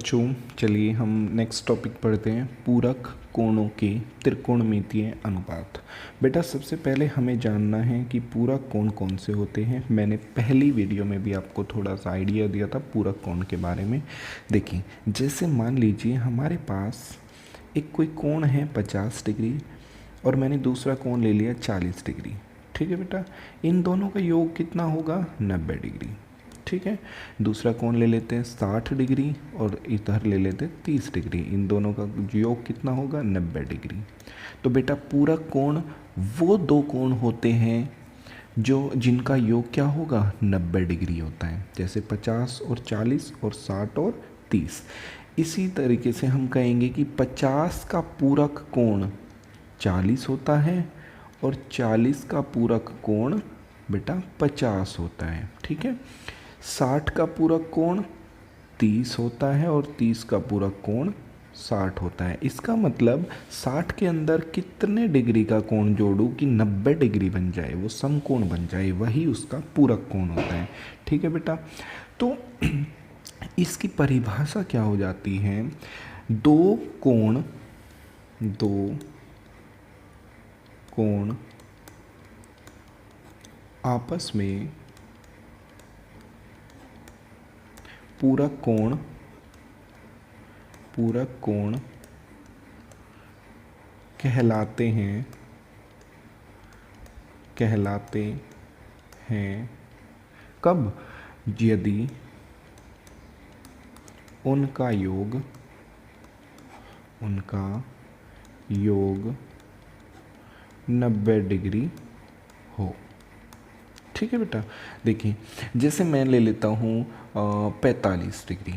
बच्चों, चलिए हम नेक्स्ट टॉपिक पढ़ते हैं, पूरक कोणों के त्रिकोणमितीय अनुपात। बेटा सबसे पहले हमें जानना है कि पूरक कोण कौन से होते हैं। मैंने पहली वीडियो में भी आपको थोड़ा सा आइडिया दिया था पूरक कोण के बारे में। देखिए, जैसे मान लीजिए हमारे पास एक कोई कोण है 50 डिग्री और मैंने दूसरा कोण ले लिया 40 डिग्री। ठीक है बेटा, इन दोनों का योग कितना होगा? 90 डिग्री। ठीक है, दूसरा कोण ले लेते हैं 60 डिग्री और इधर ले लेते हैं 30 डिग्री। इन दोनों का योग कितना होगा? 90 डिग्री। तो बेटा पूरक कोण वो दो कोण होते हैं जो जिनका योग क्या होगा? 90 डिग्री होता है। जैसे 50 और 40 और 60 और 30। इसी तरीके से हम कहेंगे कि 50 का पूरक कोण 40 होता है और 40 का पूरक कोण बेटा 50 होता है। ठीक है, 60 का पूरक कोण 30 होता है और 30 का पूरक कोण 60 होता है। इसका मतलब 60 के अंदर कितने डिग्री का कोण जोड़ूं कि 90 डिग्री बन जाए, वो समकोण बन जाए, वही उसका पूरक कोण होता है। ठीक है बेटा, तो इसकी परिभाषा क्या हो जाती है? दो कोण आपस में पूरक कोण कहलाते हैं कब? यदि उनका योग 90 डिग्री हो। ठीक है बेटा, देखिए जैसे मैं ले लेता हूँ 45 डिग्री,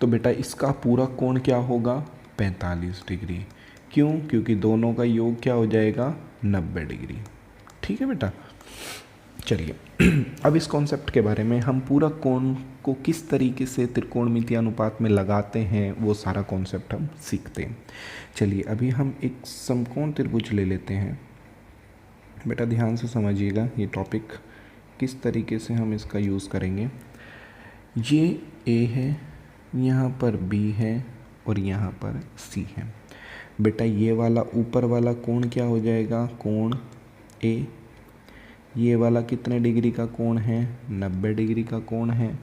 तो बेटा इसका पूरक कोण क्या होगा? 45 डिग्री। क्यों? क्योंकि दोनों का योग क्या हो जाएगा? 90 डिग्री। ठीक है बेटा, चलिए अब इस कॉन्सेप्ट के बारे में, हम पूरक कोण को किस तरीके से त्रिकोणमितीय अनुपात में लगाते हैं वो सारा कॉन्सेप्ट हम सीखते हैं। चलिए अभी हम एक समकोण त्रिभुज ले लेते हैं। बेटा ध्यान से समझिएगा ये टॉपिक, किस तरीके से हम इसका यूज़ करेंगे। ये ए है, यहाँ पर बी है और यहाँ पर सी है। बेटा ये वाला ऊपर वाला कोण क्या हो जाएगा? कोण ए। ये वाला कितने डिग्री का कोण है? 90 डिग्री का कोण है।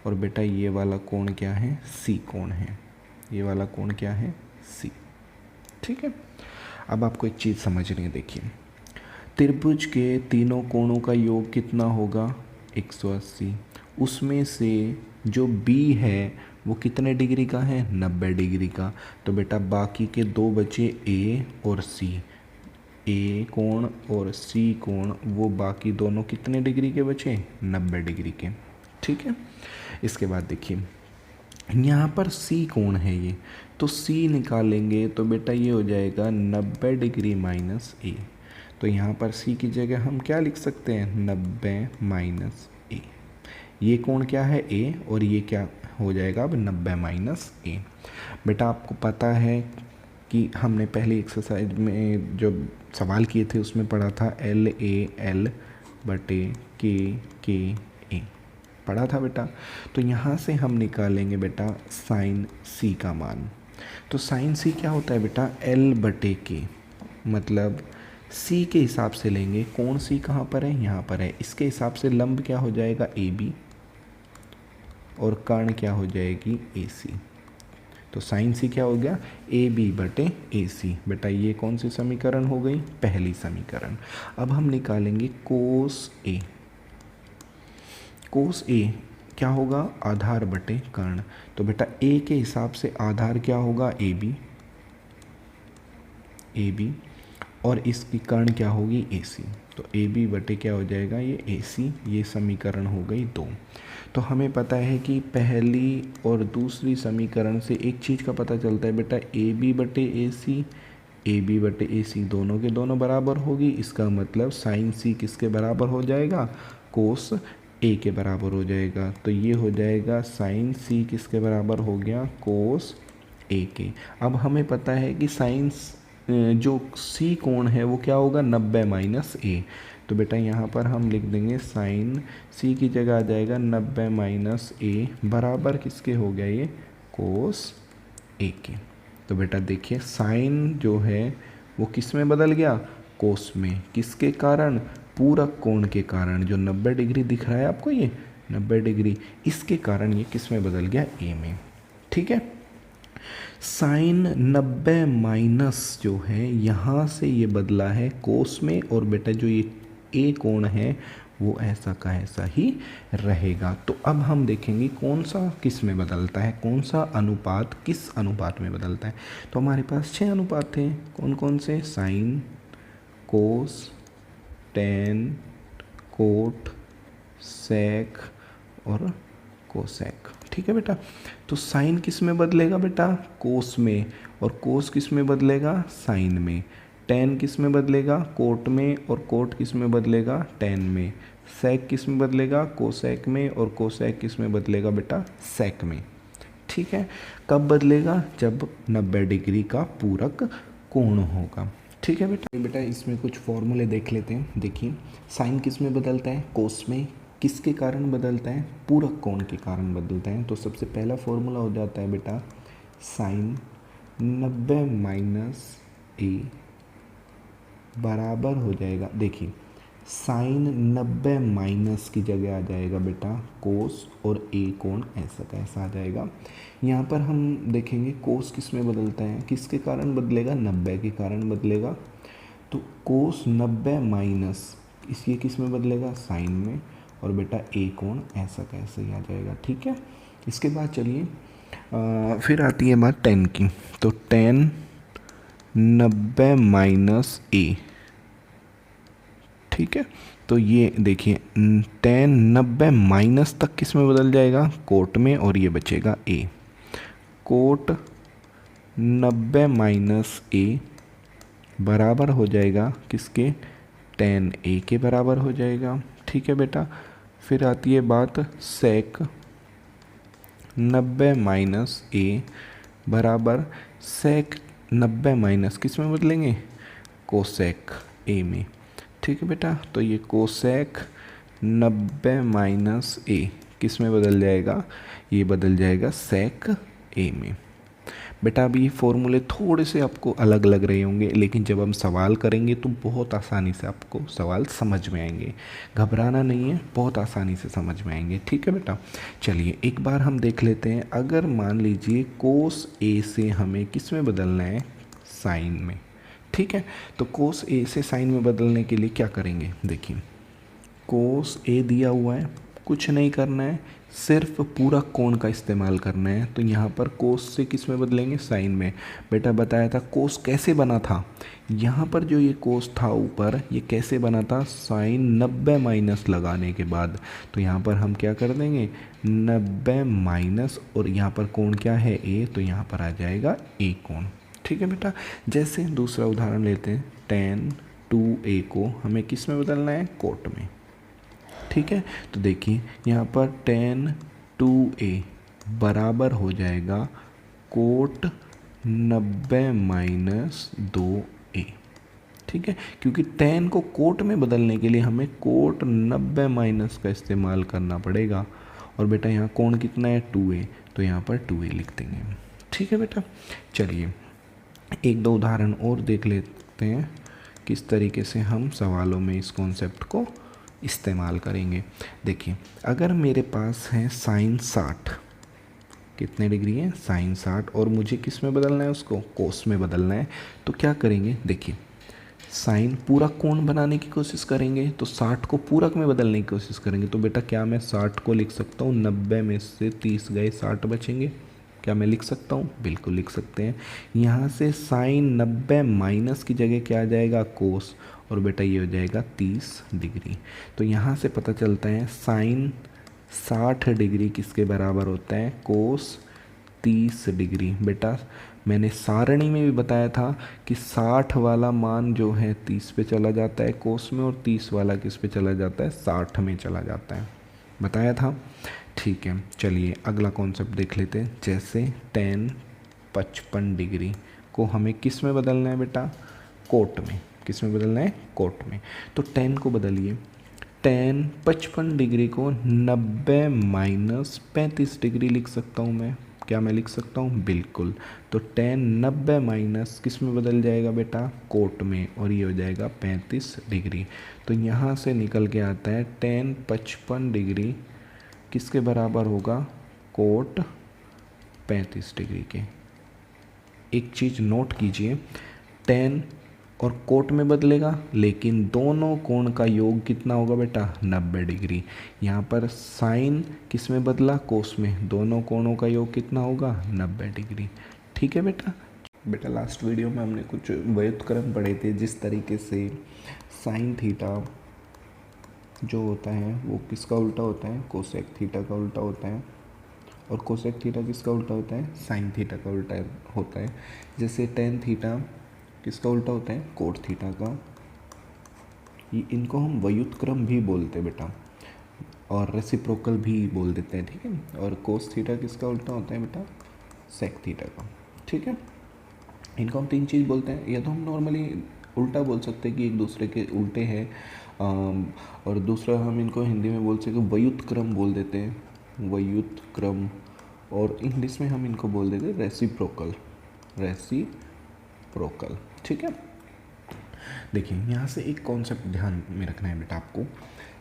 और बेटा ये वाला कोण क्या है? सी कोण है। ये वाला कोण क्या है? सी। ठीक है, अब आपको एक चीज़ समझनी है। देखिए त्रिभुज के तीनों कोणों का योग कितना होगा? 180। उसमें से जो बी है वो कितने डिग्री का है? 90 डिग्री का। तो बेटा बाकी के दो बचे ए और सी। ए कोण और सी कोण वो बाकी दोनों कितने डिग्री के बचे? 90 डिग्री के। ठीक है, इसके बाद देखिए यहाँ पर सी कोण है ये, तो सी निकालेंगे तो बेटा ये हो जाएगा 90 डिग्री माइनस ए। तो यहाँ पर सी की जगह हम क्या लिख सकते हैं? 90 माइनस ए। ये कोण क्या है? ए, और ये क्या हो जाएगा अब? 90 माइनस ए। बेटा आपको पता है कि हमने पहली एक्सरसाइज में जो सवाल किए थे उसमें पढ़ा था LAL बटे के ए, पढ़ा था बेटा। तो यहाँ से हम निकालेंगे बेटा साइन सी का मान। तो साइन सी क्या होता है बेटा? L बटे के, मतलब सी के हिसाब से लेंगे। कोण सी कहाँ पर है? यहाँ पर है। इसके हिसाब से लंब क्या हो जाएगा? AB, और कर्ण क्या हो जाएगी? AC। तो साइन सी क्या हो गया? AB बटे AC। बेटा ये कौन सी समीकरण हो गई? पहली समीकरण। अब हम निकालेंगे कोस A। कोस A क्या होगा? आधार बटे कर्ण। तो बेटा A के हिसाब से आधार क्या होगा? AB, और इसकी कर्ण क्या होगी? AC। तो AB बटे क्या हो जाएगा? ये AC। ये समीकरण हो गई 2। तो हमें पता है कि पहली और दूसरी समीकरण से एक चीज़ का पता चलता है बेटा, AB बटे AC दोनों के दोनों बराबर होगी। इसका मतलब साइन सी किसके बराबर हो जाएगा? कोस A के बराबर हो जाएगा। तो ये हो जाएगा साइन सी किसके बराबर हो गया? कोस A के। अब हमें पता है कि साइन जो सी कोण है वो क्या होगा? 90 माइनस ए। तो बेटा यहाँ पर हम लिख देंगे साइन सी की जगह आ जाएगा 90 माइनस ए बराबर किसके हो गया? ये कोस ए के। तो बेटा देखिए साइन जो है वो किस में बदल गया, कोस में। किसके कारण, पूरक कोण के कारण। जो 90 डिग्री दिख रहा है आपको, ये 90 डिग्री, इसके कारण ये किस में बदल गया, ए में। ठीक है, साइन 90 माइनस जो है यहाँ से ये बदला है कोस में, और बेटा जो ये ए कोण है वो ऐसा का ऐसा ही रहेगा। तो अब हम देखेंगे कौन सा किस में बदलता है, कौन सा अनुपात किस अनुपात में बदलता है। तो हमारे पास 6 अनुपात थे, कौन कौन से, साइन, कोस, टेन, कोट, सेक और कोसेक। ठीक है बेटा, तो साइन किस में बदलेगा बेटा, कोस में, और कोस किस में बदलेगा, साइन में। टेन किस में बदलेगा, कोट में, और कोट किस में बदलेगा, टेन में। सेक किस में बदलेगा, कोसेक में, और कोसेक किस में बदलेगा बेटा, सेक में। ठीक है, कब बदलेगा, जब 90 डिग्री का पूरक कोण होगा। ठीक है बेटा, बेटा इसमें कुछ फॉर्मूले देख लेते हैं। देखिए साइन किस में बदलता है, कोस में। किसके कारण बदलता है, पूरक कोण के कारण बदलता है। तो सबसे पहला फॉर्मूला हो जाता है बेटा साइन 90 माइनस ए बराबर हो जाएगा, देखिए साइन 90 माइनस की जगह आ जाएगा बेटा कोस, और ए कोण ऐसा का ऐसा आ जाएगा। यहाँ पर हम देखेंगे कोस किस में बदलता है, किसके कारण बदलेगा, 90 के कारण बदलेगा। तो कोस 90 माइनस इसलिए किस में बदलेगा, साइन में, और बेटा ए कोण ऐसा का ऐसा ही आ जाएगा। ठीक है, इसके बाद चलिए फिर आती है बात टेन की। तो टेन 90 माइनस ए, ठीक है, तो ये देखिए टेन 90 माइनस तक किस में बदल जाएगा, कोट में, और ये बचेगा ए। कोट 90 माइनस ए बराबर हो जाएगा किसके, टेन ए के बराबर हो जाएगा। ठीक है बेटा, फिर आती है बात सेक 90 माइनस ए बराबर सेक 90 माइनस किस में बदलेंगे, कोसेक ए में। ठीक है बेटा, तो ये कोसेक 90 माइनस ए किस में बदल जाएगा, ये बदल जाएगा सेक ए में। बेटा अभी ये फॉर्मूले थोड़े से आपको अलग लग रहे होंगे, लेकिन जब हम सवाल करेंगे तो बहुत आसानी से आपको सवाल समझ में आएंगे। घबराना नहीं है, बहुत आसानी से समझ में आएंगे। ठीक है बेटा, चलिए एक बार हम देख लेते हैं। अगर मान लीजिए कोस ए से हमें किस में बदलना है, साइन में। ठीक है, तो कोस ए से साइन में बदलने के लिए क्या करेंगे, देखिए कोस ए दिया हुआ है, कुछ नहीं करना है, सिर्फ पूरा कोण का इस्तेमाल करना है। तो यहाँ पर कोस से किस में बदलेंगे, साइन में। बेटा बताया था कोस कैसे बना था, यहाँ पर जो ये कोस था ऊपर, ये कैसे बना था, साइन 90 माइनस लगाने के बाद। तो यहाँ पर हम क्या कर देंगे, 90 माइनस, और यहाँ पर कोण क्या है, ए, तो यहाँ पर आ जाएगा ए कोण। ठीक है बेटा, जैसे दूसरा उदाहरण लेते हैं, टेन 2a को हमें किस में बदलना है, कोट में। ठीक है, तो देखिए यहाँ पर टेन 2a बराबर हो जाएगा कोट 90 माइनस 2a। ठीक है, क्योंकि टेन को कोट में बदलने के लिए हमें कोट 90 माइनस का इस्तेमाल करना पड़ेगा। और बेटा यहाँ कोण कितना है, 2a, तो यहाँ पर 2a लिख देंगे। ठीक है बेटा, चलिए एक दो उदाहरण और देख लेते हैं किस तरीके से हम सवालों में इस कॉन्सेप्ट को इस्तेमाल करेंगे। देखिए अगर मेरे पास है साइन 60, कितने डिग्री है, साइन 60, और मुझे किस में बदलना है, उसको कोस में बदलना है। तो क्या करेंगे, देखिए साइन पूरक कोण बनाने की कोशिश करेंगे, तो 60 को पूरक में बदलने की कोशिश करेंगे। तो बेटा क्या मैं 60 को लिख सकता हूँ, 90 में से 30 गए, 60 बचेंगे। क्या मैं लिख सकता हूँ, बिल्कुल लिख सकते हैं। यहाँ से साइन 90 माइनस की जगह क्या आ जाएगा, कोस, और बेटा ये हो जाएगा 30 डिग्री। तो यहाँ से पता चलता है साइन 60 डिग्री किसके बराबर होता है, कोस 30 डिग्री। बेटा मैंने सारणी में भी बताया था कि 60 वाला मान जो है 30 पे चला जाता है कोस में, और 30 वाला किस पे चला जाता है, 60 में चला जाता है, बताया था। ठीक है, चलिए अगला कॉन्सेप्ट देख लेते हैं। जैसे टेन 55 डिग्री को हमें किस में बदलना है बेटा, कोट में। किस में बदलना है, कोट में। तो टेन को बदलिए, टेन 55 डिग्री को 90 माइनस 35 डिग्री लिख सकता हूँ मैं। क्या मैं लिख सकता हूँ? बिल्कुल। तो tan 90 माइनस किस में बदल जाएगा बेटा? कोट में, और ये हो जाएगा 35 डिग्री। तो यहाँ से निकल के आता है tan 55 डिग्री किसके बराबर होगा? कोट 35 डिग्री के। एक चीज़ नोट कीजिए, tan और कोट में बदलेगा, लेकिन दोनों कोण का योग कितना होगा बेटा? 90 डिग्री। यहाँ पर साइन किस में बदला? कोस में। दोनों कोणों का योग कितना होगा? 90 डिग्री। ठीक है बेटा। बेटा लास्ट वीडियो में हमने कुछ व्युत्क्रम पढ़े थे, जिस तरीके से साइन थीटा जो होता है वो किसका उल्टा होता है? कोसेक थीटा का उल्टा होता है। और कोसेक थीटा किसका उल्टा होता है? साइन थीटा का उल्टा होता है। जैसे टेन थीटा किसका उल्टा होता है? कोट थीटा का। ये इनको हम व्युत्क्रम भी बोलते हैं बेटा, और रेसिप्रोकल भी बोल देते हैं, ठीक है। और कोस थीटा किसका उल्टा होता है बेटा? सेक थीटा का, ठीक है। इनको हम तीन चीज़ बोलते हैं। या तो हम नॉर्मली उल्टा बोल सकते हैं कि एक दूसरे के उल्टे हैं, और दूसरा हम इनको हिंदी में बोल सकते हैं व्युत्क्रम बोल देते हैं, व्युत्क्रम। और इंग्लिश में हम इनको बोल देते हैं रेसिप्रोकल, रेसिप्रोकल, ठीक है। देखिए यहाँ से एक कॉन्सेप्ट ध्यान में रखना है बेटा आपको।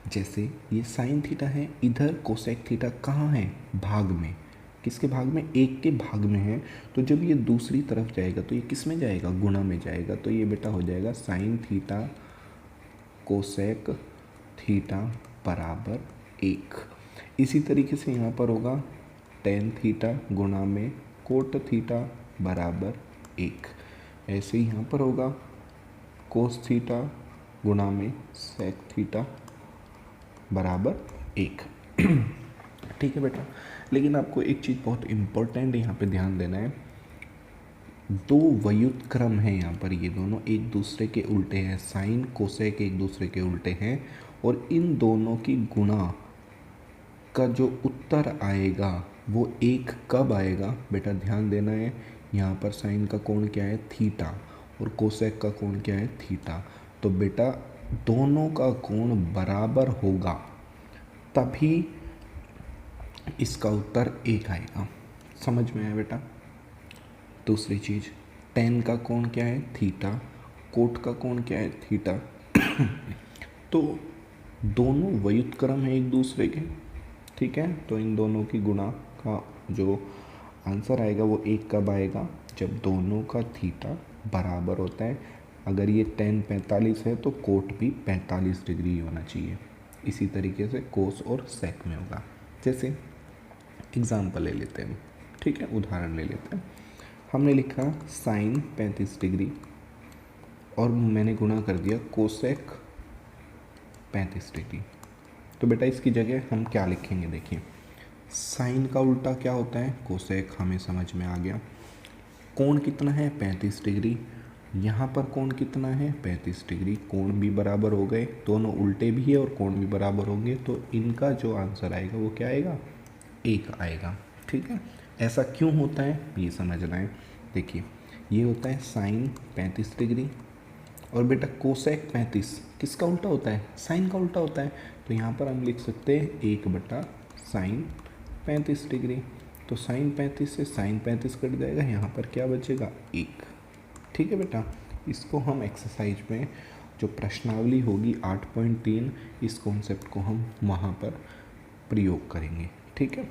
जैसे ये साइन थीटा है, इधर कोसेक थीटा कहाँ है? भाग में। किसके भाग में? एक के भाग में है। तो जब ये दूसरी तरफ जाएगा तो ये किस में जाएगा? गुणा में जाएगा। तो ये बेटा हो जाएगा साइन थीटा कोसेक थीटा बराबर 1। इसी तरीके से यहाँ पर होगा टेन थीटा गुणा में कोट थीटा बराबर 1। ऐसे ही यहाँ पर होगा कोस थीटा गुणा में सेक थीटा बराबर 1। ठीक है बेटा। लेकिन आपको एक चीज़ बहुत इम्पोर्टेंट यहाँ पे ध्यान देना है, दो व्युत्क्रम हैं यहाँ पर, ये दोनों एक दूसरे के उल्टे हैं। साइन कोसेक एक दूसरे के उल्टे हैं, और इन दोनों की गुणा का जो उत्तर आएगा वो एक कब आएगा बेटा? ध्यान देना है। यहाँ पर साइन का कोण क्या है? थीटा, और कोसेक का कोण क्या है? थीटा। तो बेटा दोनों का कोण बराबर होगा तभी इसका उत्तर एक आएगा। समझ में आया बेटा? दूसरी चीज़, टेन का कोण क्या है? थीटा। कोट का कोण क्या है? थीटा। तो दोनों व्युत्क्रम है एक दूसरे के, ठीक है। तो इन दोनों की गुणा का जो आंसर आएगा वो एक कब आएगा? जब दोनों का थीटा बराबर होता है। अगर ये टेन 45 है तो कोट भी 45 डिग्री होना चाहिए। इसी तरीके से कोस और सेक में होगा। जैसे एग्जाम्पल ले लेते हैं, ठीक है, उदाहरण ले लेते हैं। हमने लिखा साइन 35 डिग्री और मैंने गुणा कर दिया कोसेक 35 डिग्री। तो बेटा इसकी जगह हम क्या लिखेंगे? देखिए साइन का उल्टा क्या होता है? कोसेक, हमें समझ में आ गया। कोण कितना है? 35 डिग्री। यहाँ पर कोण कितना है? 35 डिग्री। कोण भी बराबर हो गए, दोनों उल्टे भी है और कोण भी बराबर होंगे, तो इनका जो आंसर आएगा वो क्या आएगा? एक आएगा, ठीक है। ऐसा क्यों होता है ये समझना है। देखिए ये होता है साइन 35 डिग्री, और बेटा कोसेक 35 किसका उल्टा होता है? साइन का उल्टा होता है। तो यहाँ पर हम लिख सकते हैं 1 बटा साइन 35 डिग्री। तो साइन 35 से साइन 35 कट जाएगा, यहाँ पर क्या बचेगा? 1। ठीक है बेटा। इसको हम एक्सरसाइज में जो प्रश्नावली होगी 8.3, इस कॉन्सेप्ट को हम वहाँ पर प्रयोग करेंगे, ठीक है।